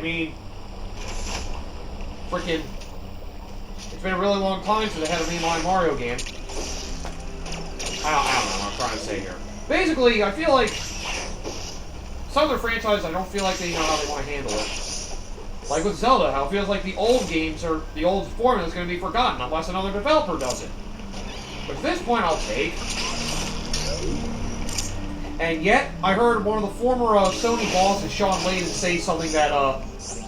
mean, freaking, it's been a really long time since they had a mainline Mario game. I don't know what I'm trying to say here. Basically, I feel like some of their franchises, I don't feel like they know how they want to handle it. Like with Zelda, how it feels like the old games or the old formula is going to be forgotten unless another developer does it. But at this point, I'll take. And yet, I heard one of the former Sony bosses, Sean Layden, say something that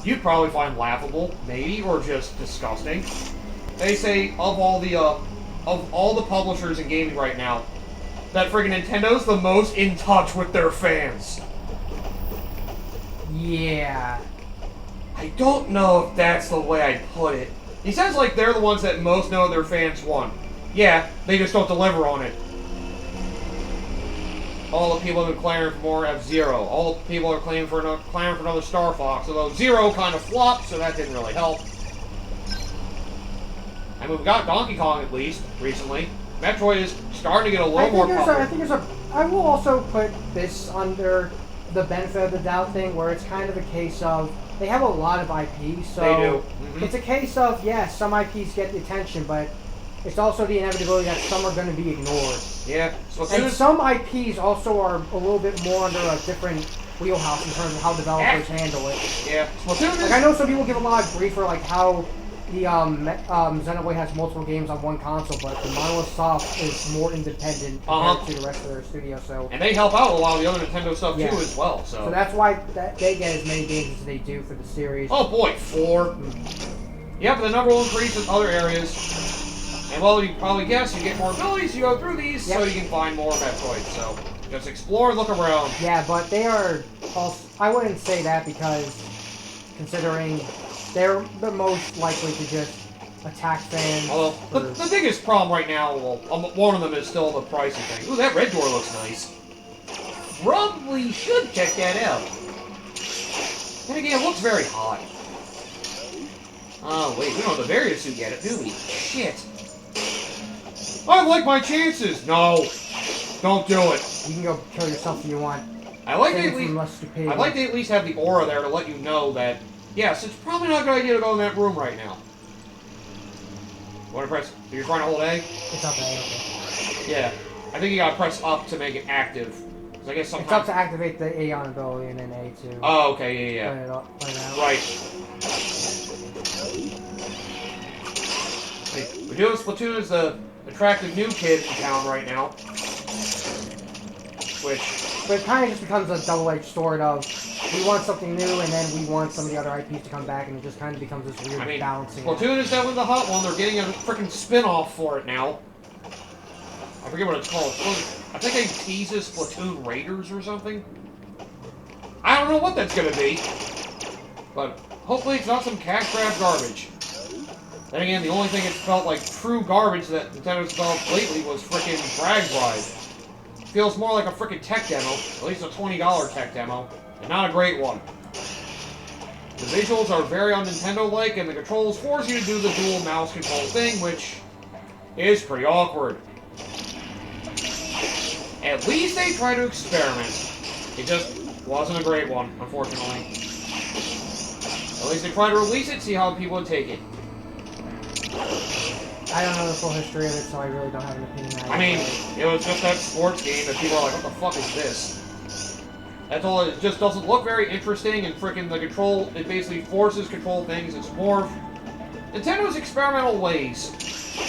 you'd probably find laughable, maybe, or just disgusting. They say of all the publishers in gaming right now, that friggin' Nintendo's the most in touch with their fans. Yeah. I don't know if that's the way I'd put it. He says like they're the ones that most know their fans want. Yeah, they just don't deliver on it. All the people have been clamoring for more F-Zero. All the people are clamoring for another Star Fox, although Zero kind of flopped, so that didn't really help. And we've got Donkey Kong, at least, recently. Metroid is starting to get a little more popular. I will also put this under the benefit of the doubt thing, where it's kind of a case of, they have a lot of IPs, so they do. It's a case of, yes, some IPs get the attention, but it's also the inevitability that some are going to be ignored. Yeah. And some IPs also are a little bit more under a different wheelhouse in terms of how developers handle it. Yeah. Like, I know some people give a lot of grief for like how the Xenoblade has multiple games on one console, but the Monolith Soft is more independent compared to the rest of their studio. So. And they help out a lot of the other Nintendo stuff too, as well. So that's why they get as many games as they do for the series. Oh boy, 4. Yep, the number will increase in other areas. And well, you probably guess you get more abilities, you go through these, so you can find more Metroids. So just explore and look around. Yeah, but they are also, I wouldn't say that because considering they're the most likely to just attack fans. Although, the biggest problem right now, well, one of them is still the pricing thing. Ooh, that red door looks nice. Probably should check that out. Then again, it looks very hot. Oh, wait, we don't have the various suit yet, do we? Shit. I like my chances! No! Don't do it. You can go kill yourself if you want. I like to at least have the aura there to let you know that, yes, it's probably not a good idea to go in that room right now. You want to press... You're trying to hold A? It's up A, okay. Yeah. I think you gotta press up to make it active. Because I guess sometimes... It's up to activate the Aeon ability and then A to... Oh, okay, yeah. Right. Hey, we're doing Splatoon as the attractive new kid in town right now. But it kind of just becomes a double-edged sword of, we want something new, and then we want some of the other IPs to come back, and it just kind of becomes this weird balancing. Splatoon is definitely the hot one. They're getting a freaking spin-off for it now. I forget what it's called. I think they tease as Splatoon Raiders or something. I don't know what that's gonna be. But hopefully it's not some cash grab garbage. Then again, the only thing it felt like true garbage that Nintendo's developed lately was frickin' Brag Ride. Feels more like a frickin' tech demo, at least a $20 tech demo, and not a great one. The visuals are very un-Nintendo-like, and the controls force you to do the dual mouse control thing, which is pretty awkward. At least they try to experiment. It just wasn't a great one, unfortunately. At least they try to release it, see how people would take it. I don't know the full history of it, so I really don't have an opinion on it. I mean, it was just that sports game that people are like, what the fuck is this? That's all, it just doesn't look very interesting, and frickin' the control, it basically forces control things. It's more Nintendo's experimental ways.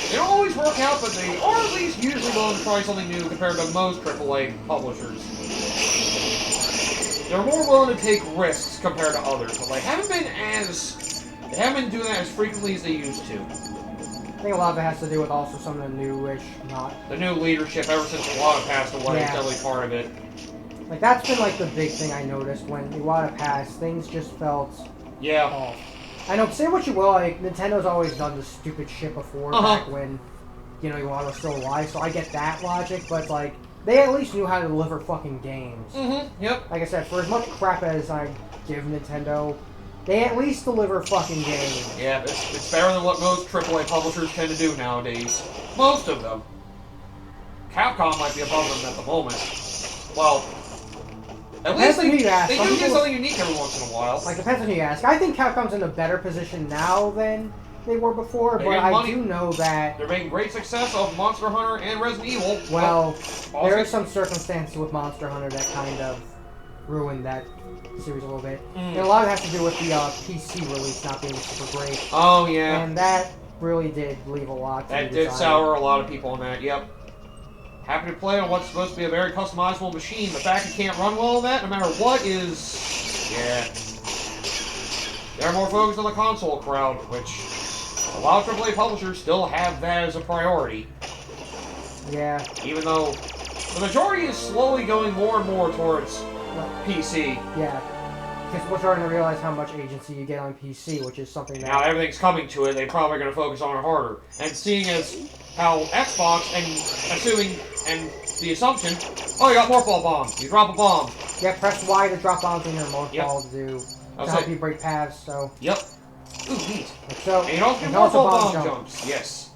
They don't always work out, but they are at least usually willing to try something new compared to most AAA publishers. They're more willing to take risks compared to others, but they haven't been doing that as frequently as they used to. I think a lot of it has to do with also some of the newish, the new leadership ever since Iwata passed away is definitely part of it. Like, that's been, like, the big thing I noticed when Iwata passed. Things just felt off. I know, say what you will, like, Nintendo's always done this stupid shit before, back when, you know, Iwata was still alive, so I get that logic, but, like, they at least knew how to deliver fucking games. Yep. Like I said, for as much crap as I give Nintendo, they at least deliver fucking games. Yeah, it's better than what most AAA publishers tend to do nowadays. Most of them. Capcom might be above them at the moment. Well, At least they do get something unique every once in a while. Like, depends on who you ask. I think Capcom's in a better position now than they were before, but I do know that... They're making great success of Monster Hunter and Resident Evil. Well, there are some circumstances with Monster Hunter that kind of ruined that series a little bit. And a lot of it has to do with the PC release not being super great. Oh, yeah. And that really did leave a lot to be desired. That did sour a lot of people on that, yep. Happy to play on what's supposed to be a very customizable machine. The fact it can't run well on that, no matter what, is... yeah. They're more focused on the console crowd, which a lot of AAA publishers still have that as a priority. Yeah. Even though the majority is slowly going more and more towards PC. Yeah. Because we're starting to realize how much agency you get on PC, which is something that... Now everything's coming to it, they're probably going to focus on it harder. And seeing as how Xbox, and assuming, and the assumption, oh, you got morph ball bombs. You drop a bomb. Yeah, press Y to drop bombs in your morph ball to help you break paths, so... Yep. Ooh, neat. So, and you don't get morph ball bomb jumps. Yes.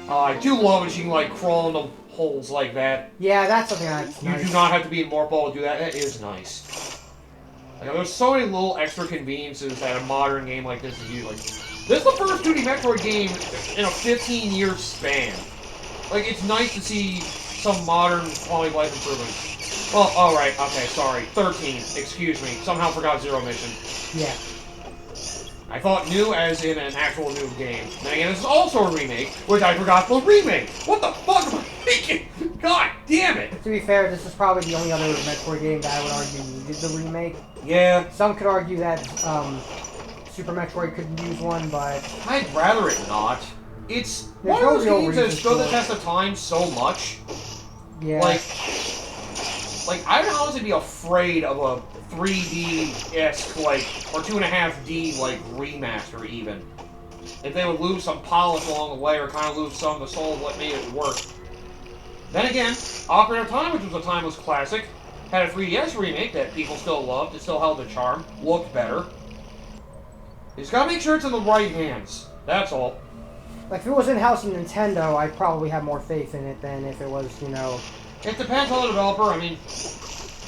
I do love it. You can, like, crawl into holes like that. Yeah, that's something that's nice. You do not have to be in morph ball to do that. That is nice. Like, there's so many little extra conveniences that a modern game like this is used. Like, this is the first 2D Metroid game in a 15-year span. Like, it's nice to see some modern quality of life improvements. Well, alright, okay, sorry. 13, excuse me. Somehow forgot Zero Mission. Yeah. I thought new as in an actual new game. Then again, this is also a remake, which I forgot the remake! What the fuck am I thinking? God damn it! To be fair, this is probably the only other Metroid game that I would argue needed the remake. Yeah. Some could argue that Super Metroid couldn't use one, but... I'd rather it not. It's There's one of those no games that stood the test of time so much. Yeah. Like I'd honestly be afraid of a 3D-esque, like, or 2.5D, like, remaster, even. If they would lose some polish along the way, or kind of lose some of the soul of what made it work. Then again, Ocarina of Time, which was a timeless classic, had a 3DS remake that people still loved, it still held the charm, looked better. You just gotta make sure it's in the right hands. That's all. Like, if it was in-house in Nintendo, I'd probably have more faith in it than if it was, you know... It depends on the developer. I mean,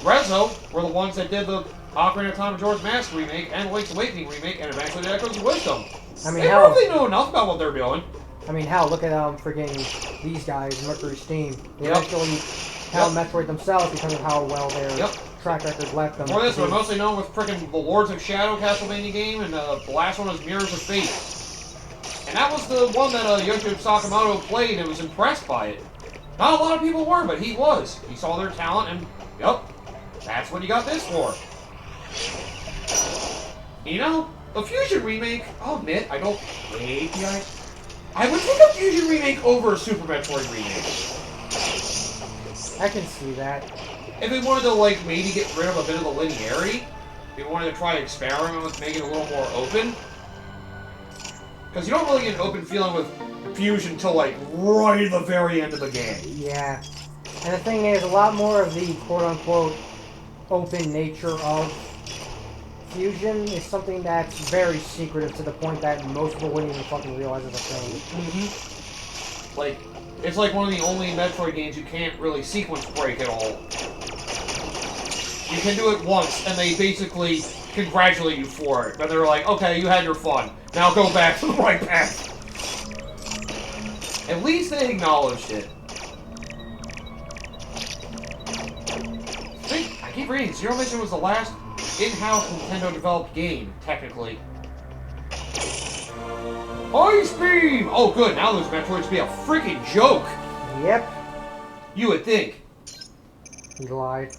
Rezo were the ones that did the Ocarina of Time and Majora's Mask remake, and Link's Awakening remake, and eventually the Echoes of Wisdom. I mean, they probably know enough about what they're doing. I mean, hell, look at friggin' these guys, Mercury Steam. They eventually held Metroid themselves because of how well their track record left them. For this, they're mostly known with frickin' the Lords of Shadow Castlevania game, and the last one was Mirrors of Fate. And that was the one that Yoshio Sakamoto played and was impressed by it. Not a lot of people were, but he was. He saw their talent, and, yup, that's what you got this for. You know, the Fusion remake, I'll admit, I don't hate the idea. I would take a Fusion remake over a Super Metroid remake. I can see that. If they wanted to, like, maybe get rid of a bit of the linearity, if they wanted to try to experiment with making it a little more open. Because you don't really get an open feeling with Fusion until, like, right at the very end of the game. Yeah. And the thing is, a lot more of the quote-unquote open nature of Fusion is something that's very secretive to the point that most people wouldn't even fucking realize is a thing. Mm-hmm. Like, it's like one of the only Metroid games you can't really sequence break at all. You can do it once, and they basically congratulate you for it. But they're like, okay, you had your fun. Now go back to the right path. At least they acknowledged it. I keep reading, Zero Mission was the last in-house Nintendo-developed game, technically. Ice Beam! Oh good, now those Metroids be a freaking joke! Yep. You would think. He lied.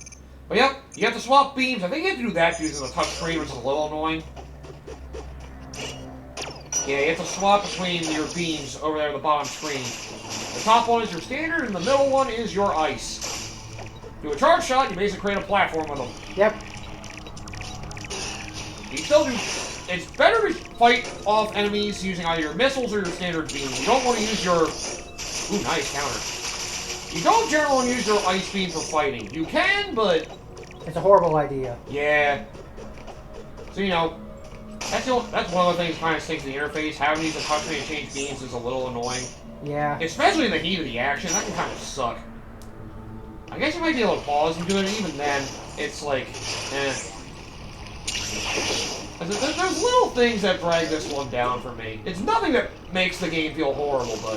But yep, you have to swap beams. I think you have to do that using the touchscreen, which is a little annoying. Yeah, you have to swap between your beams over there at the bottom screen. The top one is your standard, and the middle one is your ice. Do a charge shot, you basically create a platform with them. Yep. You still do... It's better to fight off enemies using either your missiles or your standard beam. You don't want to use your... Ooh, nice counter. You don't generally want to use your ice beam for fighting. You can, but... It's a horrible idea. Yeah. So, you know... That's one of the things that kind of stinks the interface. Having to use a touchscreen and change beams is a little annoying. Yeah. Especially in the heat of the action. That can kind of suck. I I guess you might be able to pause and do it, and even then, it's like, eh. There's little things that drag this one down for me. It's nothing that makes the game feel horrible, but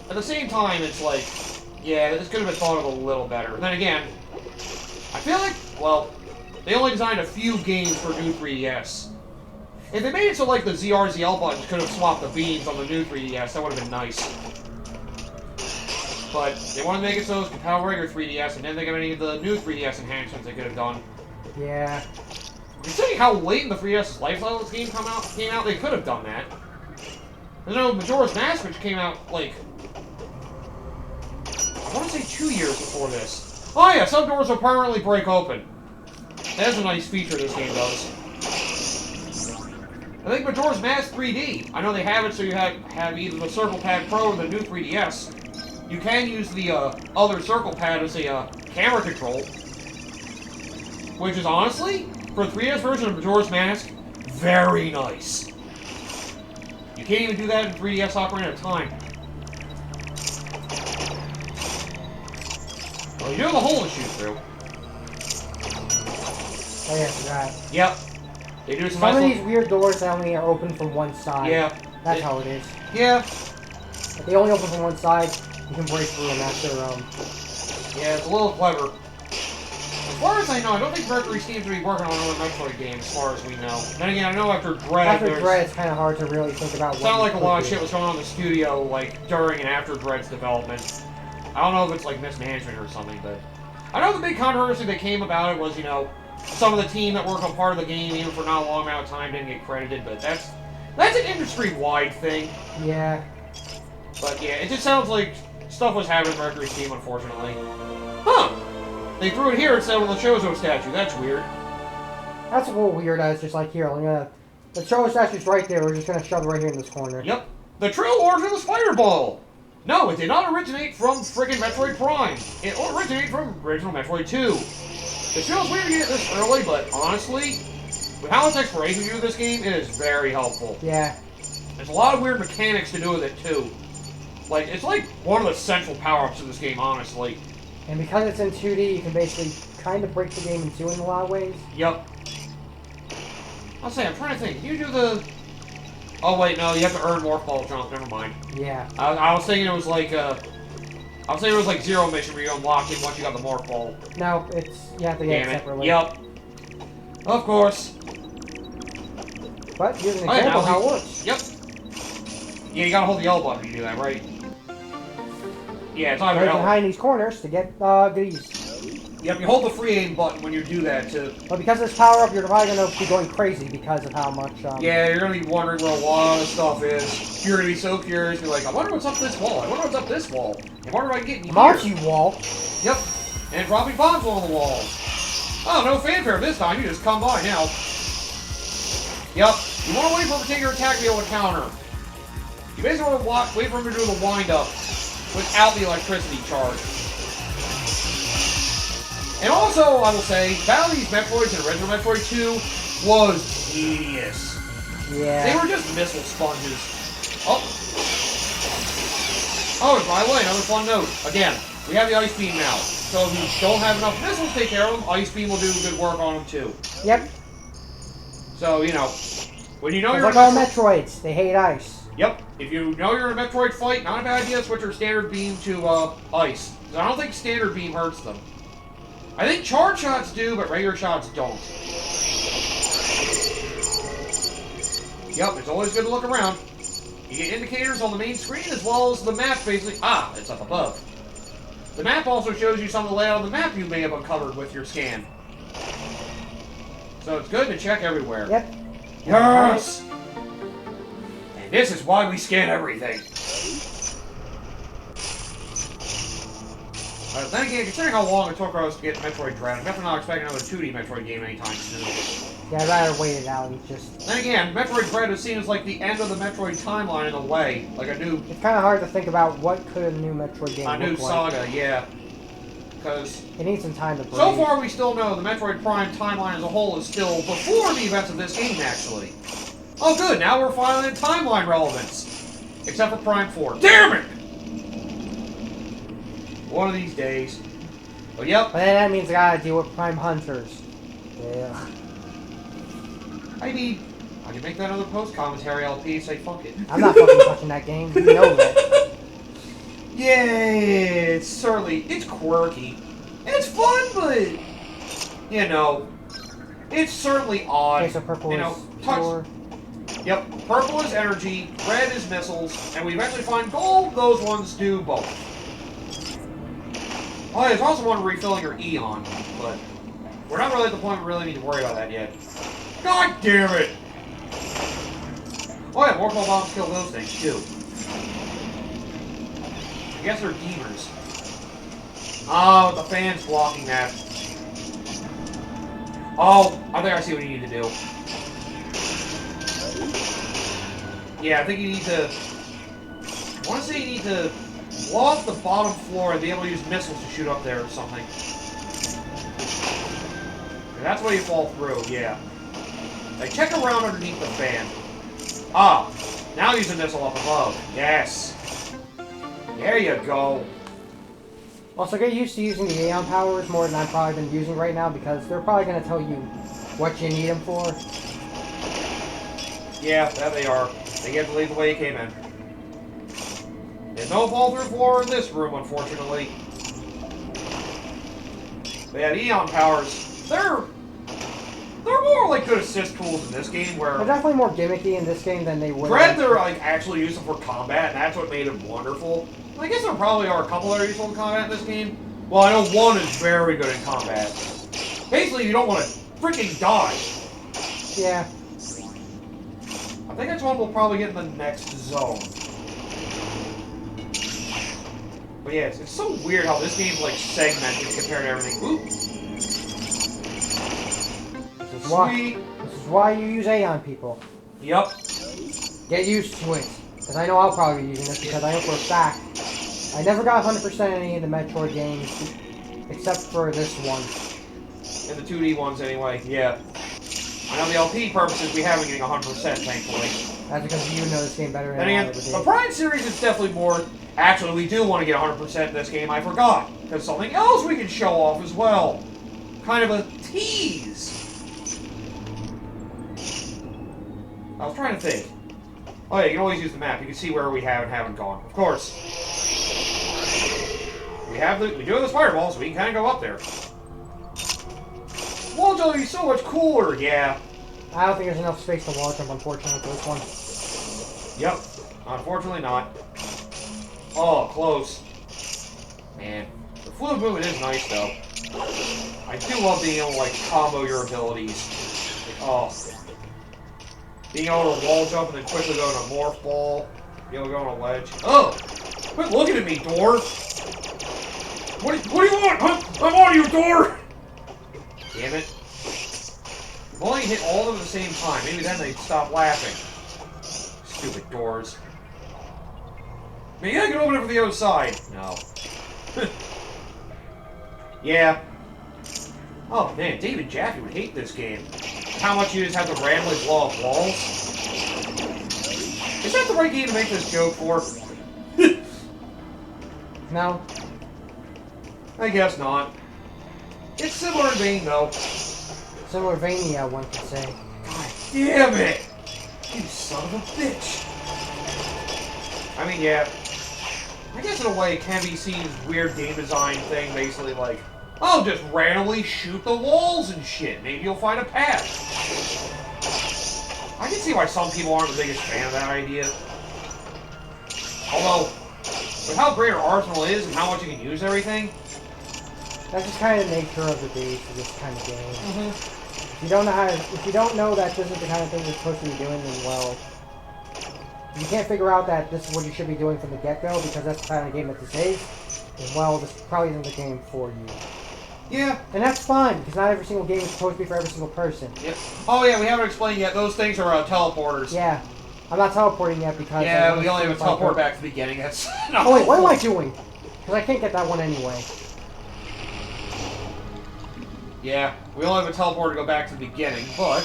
at the same time, it's like, yeah, this could have been thought of a little better. Then again, I feel like, well, they only designed a few games for new 3DS. If they made it so, like, the ZRZL buttons could have swapped the beams on the new 3DS, that would have been nice. But they want to make it so it's compatible with regular 3DS, and then they got any of the new 3DS enhancements they could have done. Yeah. Considering how late in the 3DS's life cycle this game came out, they could have done that. I know Majora's Mask, which came out, like, I want to say 2 years before this. Oh yeah, some doors will permanently break open. That's a nice feature this game does. I think Majora's Mask 3D. I know they have it so you have either the Circle Pad Pro or the new 3DS. You can use the other Circle Pad as a camera control. Which is honestly, for a 3DS version of Majora's Mask, very nice. You can't even do that in 3DS Ocarina of Time. Well, you do have a hole to shoot through. Oh yeah, forgot. Yep. They do some of these weird doors that only are open from one side. Yeah. That's how it is. Yeah. If they only open from one side, you can break through them after, Yeah, it's a little clever. As far as I know, I don't think Mercury seems to be working on another Metroid game, as far as we know. Then again, I know after Dread, it's kind of hard to really think about what... It sounded like a lot of shit was going on in the studio, like, during and after Dread's development. I don't know if it's, like, mismanagement or something, but... I know the big controversy that came about it was, you know, some of the team that worked on part of the game, even for not a long amount of time, didn't get credited, but that's an industry-wide thing. Yeah. But yeah, it just sounds like stuff was happening with Mercury's team, unfortunately. Huh! They threw it here instead of the Chozo statue. That's weird. That's a little weird. It's just like, here, the Chozo statue's right there. We're just gonna shove it right here in this corner. Yep. The true origin of the Spider Ball! No, it did not originate from friggin' Metroid Prime. It originated from original Metroid 2. It feels weird to get this early, but honestly, with how much exploration you do with this game, it is very helpful. Yeah. There's a lot of weird mechanics to do with it, too. Like, it's like one of the central power-ups of this game, honestly. And because it's in 2D, you can basically kind of break the game in two in a lot of ways. Yep. I'll say, I'm trying to think. Can you do the... Oh, wait, no, you have to earn Morph Ball jump. Never mind. Yeah. I was thinking it was like, I was thinking it was like Zero Mission where you unlock it once you got the Morph Ball. No, you have to get it separately. Yep. Of course. But here's an example of how it works. Yep. Yeah, you gotta hold the L button to do that, right? Yeah, it's either right behind these corners to get these. Yep, you hold the free aim button when you do that too. But because of this power up, you're probably gonna be going crazy because of how much. Yeah, you're gonna be wondering where a lot of stuff is. You're gonna be so curious. You're like, I wonder what's up this wall. I wonder what's up this wall. I wonder if I can get in here. Marchy wall. Yep. And dropping bombs on the wall. Oh, no fanfare this time. You just come by now. Yep. You want to wait for him to take your attack to be able to counter. You basically want to wait for him to do the wind-up without the electricity charge. And also, I will say, battling these Metroids in original Metroid 2 was tedious. Yeah. They were just missile sponges. Oh. Oh, by the way, another fun note. Again, we have the Ice Beam now. So if you don't have enough missiles to take care of them, Ice Beam will do good work on them too. Yep. So, you know, when you know it's you're like all Metroids, they hate ice. Yep. If you know you're in a Metroid fight, not a bad idea to switch your standard beam to ice. I don't think standard beam hurts them. I think charge shots do, but regular shots don't. Yep, it's always good to look around. You get indicators on the main screen as well as the map basically. Ah, it's up above. The map also shows you some of the layout of the map you may have uncovered with your scan. So it's good to check everywhere. Yep. Yes! And this is why we scan everything. Then again, considering how long it took us to get Metroid Dread, I'm definitely not expecting another 2D Metroid game anytime soon. Yeah, I'd rather wait it out and just... Then again, Metroid Dread is seen as like the end of the Metroid timeline in a way. Like a new... It's kind of hard to think about what could a new Metroid game look like. A new saga, yeah. Because... It needs some time to breathe. So far, we still know the Metroid Prime timeline as a whole is still before the events of this game, actually. Oh good, now we're finally in timeline relevance. Except for Prime 4. Damn it! One of these days. But yep. But then that means I gotta deal with Prime Hunters. Yeah. I can make that other post-commentary LP and say fuck it. I'm not fucking touching that game. You know that. Yeah, it's quirky. It's fun, but you know, it's certainly odd. Okay, so purple is touch. Yep, purple is energy, red is missiles, and we eventually find gold. Those ones do both. Oh, there's also one refilling your Eon, but we're not really at the point we really need to worry about that yet. God damn it! Oh yeah, Morpho bombs kill those things too. I guess they're demons. Oh, the fan's blocking that. Oh, I think I see what you need to do. Yeah, I think you need to... I want to say you need to blow up the bottom floor and be able to use missiles to shoot up there or something. And that's where you fall through, yeah. Like, check around underneath the fan. Ah, now use a missile up above. Yes. There you go. Also, get used to using the Aeon powers more than I've probably been using right now because they're probably going to tell you what you need them for. Yeah, that they are. They get to leave the way you came in. There's no fall-through floor in this room, unfortunately. But yeah, the Eon powers, they're more like good assist tools in this game, where... They're definitely more gimmicky in this game than they were. Dread, they're like actually used for combat, and that's what made it wonderful. I guess there probably are a couple that are useful in combat in this game. Well, I know one is very good in combat. Basically, you don't want to freaking die. Yeah. I think that's one we'll probably get in the next zone. But yeah, it's so weird how this game's like segmented compared to everything. Oop. This is why you use Aeon, people. Yep. Get used to it. Because I know I'll probably be using this because I know for a fact I never got 100% in any of the Metroid games except for this one. In the 2D ones anyway, yeah. I know the LP purposes we haven't getting 100% thankfully. That's because you know this game better than I I mean, do. the Prime series is definitely more... Actually, we do want to get 100% in this game, I forgot. Because something else we can show off as well. Kind of a tease. I was trying to think. Oh yeah, you can always use the map. You can see where we have and haven't gone. Of course. We do have the fireball, so we can kind of go up there. Wall jump would be so much cooler, yeah. I don't think there's enough space to wall jump, unfortunately, for this one. Yep. Unfortunately not. Oh, close. Man. The fluid movement is nice, though. I do love being able to, like, combo your abilities. Like, oh. Being able to wall jump and then quickly go to a morph ball. Be able to go on a ledge. Oh! Quit looking at me, door! What do you want? I'm on you, door! Damn it. If only you hit all of them at the same time. Maybe then they'd stop laughing. Stupid doors. Maybe I can open it from the other side. No. Yeah. Oh, man, David Jaffe would hate this game. How much you just have to randomly blow up walls? Is that the right game to make this joke for? No. I guess not. It's similar in vein, though. Similar Vania, one could say. God damn it! You son of a bitch! I mean, yeah. I guess in a way it can be seen as weird game design thing, basically like, oh, just randomly shoot the walls and shit. Maybe you'll find a path. I can see why some people aren't the biggest fan of that idea. Although, with how great our arsenal is and how much you can use everything, that's just kind of the nature of the beast of this kind of game. Mm-hmm. If you don't know that this is the kind of thing you're supposed to be doing, then well, if you can't figure out that this is what you should be doing from the get-go because that's the kind of game that this is, then well, this probably isn't the game for you. Yeah. And that's fine, because not every single game is supposed to be for every single person. Yep. Oh yeah, we haven't explained yet. Those things are teleporters. Yeah. I'm not teleporting yet because... Yeah, we only have a teleport back to the beginning. That's oh wait, what am I doing? Because I can't get that one anyway. Yeah, we only have a teleport to go back to the beginning, but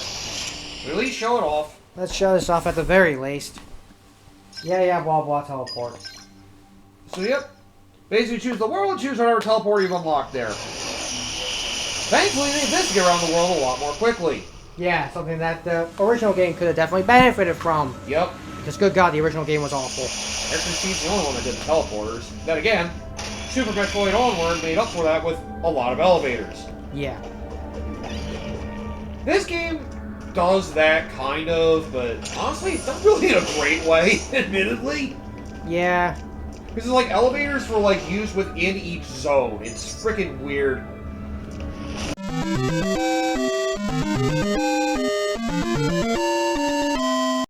we at least show it off. Let's show this off at the very least. Yeah, blah blah teleport. So yep. Basically, choose the world and choose whatever teleport you've unlocked there. Thankfully, they did get around the world a lot more quickly. Yeah, something that the original game could have definitely benefited from. Yep. Because, good God, the original game was awful. SMC's the only one that did the teleporters. Then again, Super Metroid Onward made up for that with a lot of elevators. Yeah. This game does that, kind of, but honestly, it's not really in a great way, admittedly. Yeah. Because, like, elevators were, like, used within each zone. It's freaking weird.